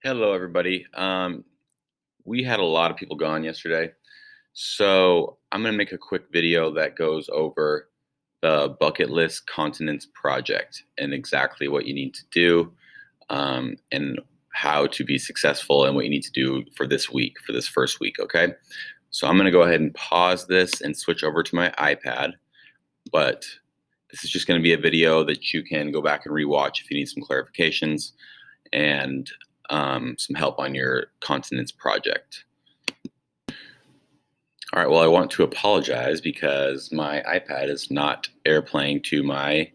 Hello, everybody. We had a lot of people gone yesterday, so I'm going to make a quick video that goes over the bucket list continents project and exactly what you need to do, and how to be successful and what you need to do for this week, for this first week. Okay, so I'm going to go ahead and pause this and switch over to my iPad, but this is just going to be a video that you can go back and rewatch if you need some clarifications and some help on your continents project. All right, well, I want to apologize because my iPad is not AirPlaying to my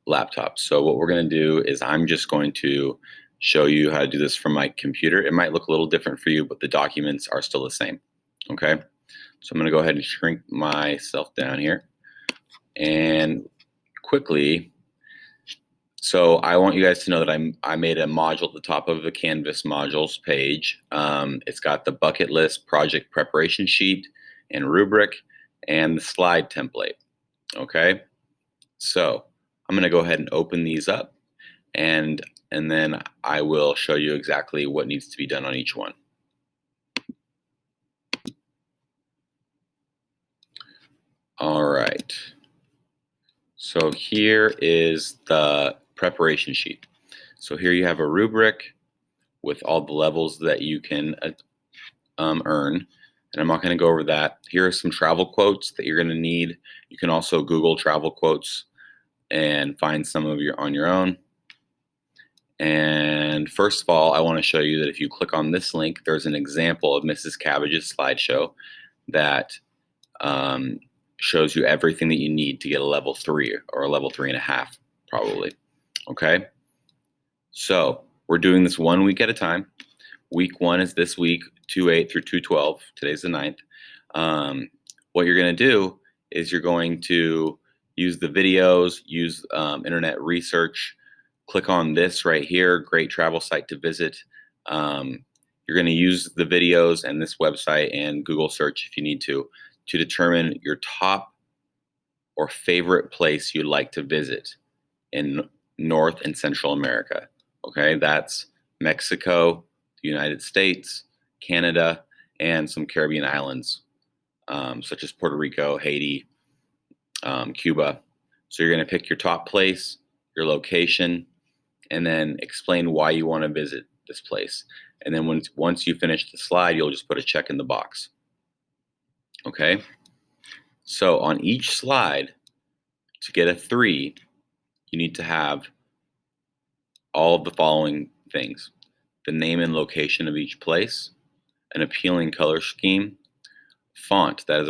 laptop. So what we're going to do is I'm just going to show you how to do this from my computer. It might look a little different for you, but the documents are still the same. Okay, so I'm going to go ahead and shrink myself down here and quickly. So I want you guys to know that I made a module at the top of the Canvas modules page. It's got the bucket list project preparation sheet and rubric and the slide template. Okay, so I'm going to go ahead and open these up, and then I will show you exactly what needs to be done on each one. All right. So here is the preparation sheet. So here you have a rubric with all the levels that you can earn. And I'm not going to go over that. Here are some travel quotes that you're going to need. You can also Google travel quotes and find some of your on your own. And first of all, I want to show you that if you click on this link, there's an example of Mrs. Cabbage's slideshow that shows you everything that you need to get a level 3 or a level 3.5, probably. Okay, so we're doing this 1 week at a time. Week 1 is this week, 2/8 through 2/12. Today's the 9th. What you're going to do is you're going to use the videos, use internet research. Click on this right here, great travel site to visit. You're going to use the videos and this website and Google search if you need to determine your top or favorite place you'd like to visit in North and Central America. Okay, that's Mexico, the United States, Canada, and some Caribbean islands, such as Puerto Rico, Haiti, Cuba. So you're going to pick your top place, your location, and then explain why you want to visit this place. And then once you finish the slide, you'll just put a check in the box. Okay? So on each slide, to get a 3, you need to have all of the following things: the name and location of each place, an appealing color scheme, font that is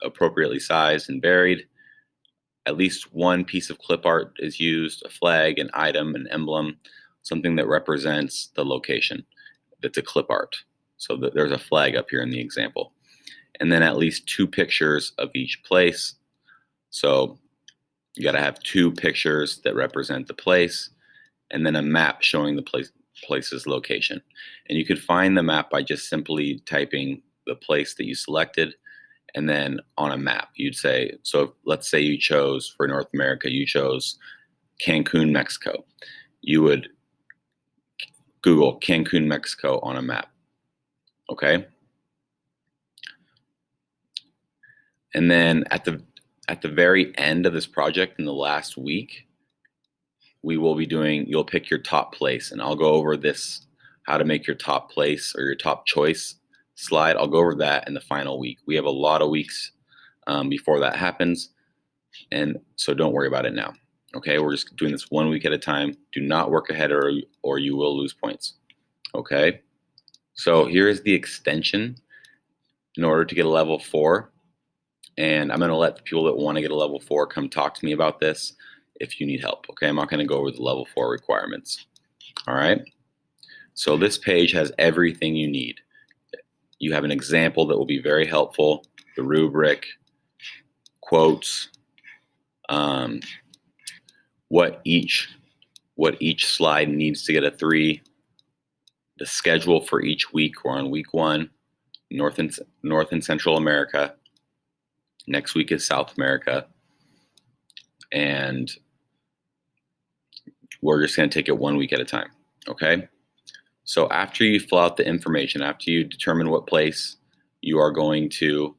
appropriately sized and varied, at least one piece of clip art is used, a flag, an item, an emblem, something that represents the location. That's a clip art. So there's a flag up here in the example. And then at least 2 pictures of each place. So you got to have 2 pictures that represent the place, and then a map showing the place's location. And you could find the map by just simply typing the place that you selected, and then on a map, you'd say, so let's say you chose, for North America, you chose Cancun, Mexico. You would Google Cancun, Mexico on a map. Okay? And then at the very end of this project, in the last week, you'll pick your top place, and I'll go over this, how to make your top place or your top choice slide. I'll go over that in the final week. We have a lot of weeks before that happens, and so don't worry about it now. Okay, we're just doing this 1 week at a time. Do not work ahead or you will lose points. Okay, so here's the extension in order to get a level 4, and I'm going to let the people that want to get a level 4 come talk to me about this if you need help. Okay, I'm not going to go over the level 4 requirements. All right, so this page has everything you need. You have an example that will be very helpful, the rubric, quotes, what each slide needs to get a 3, the schedule for each week. We're on week 1, North and Central America. Next week is South America, and we're just going to take it 1 week at a time. Okay, So after you fill out the information, after you determine what place you are going to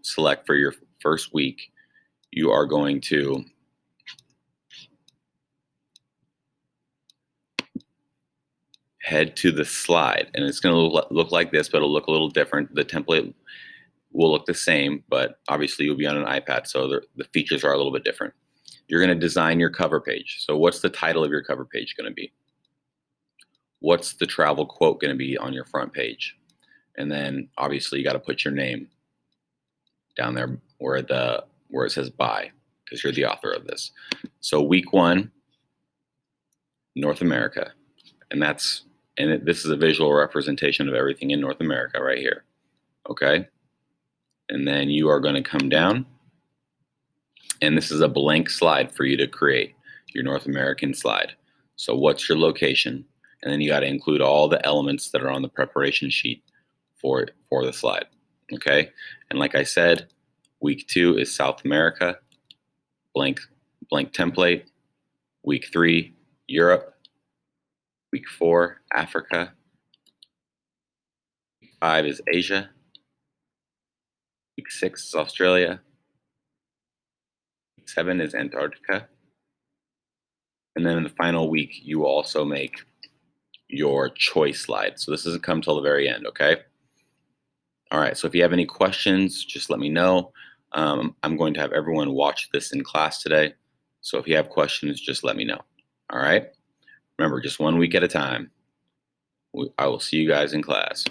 select for your first week, you are going to head to the slide, and it's going to look like this, but it'll look a little different. The template will look the same, but obviously you'll be on an iPad, so the features are a little bit different. You're going to design your cover page. So what's the title of your cover page going to be? What's the travel quote going to be on your front page? And then obviously you got to put your name down there where it says by, because you're the author of this. So week 1, North America, and this is a visual representation of everything in North America right here. Okay, and then you are going to come down, and this is a blank slide for you to create your North American slide. So what's your location? And then you got to include all the elements that are on the preparation sheet for the slide. Okay, and like I said, week 2 is South America, blank template. Week 3, Europe. Week 4, Africa. Week 5 is Asia. Week 6 is Australia. Week 7 is Antarctica. And then in the final week, you will also make your choice slide. So this doesn't come till the very end, okay? All right, so if you have any questions, just let me know. I'm going to have everyone watch this in class today. So if you have questions, just let me know. All right? Remember, just 1 week at a time. I will see you guys in class.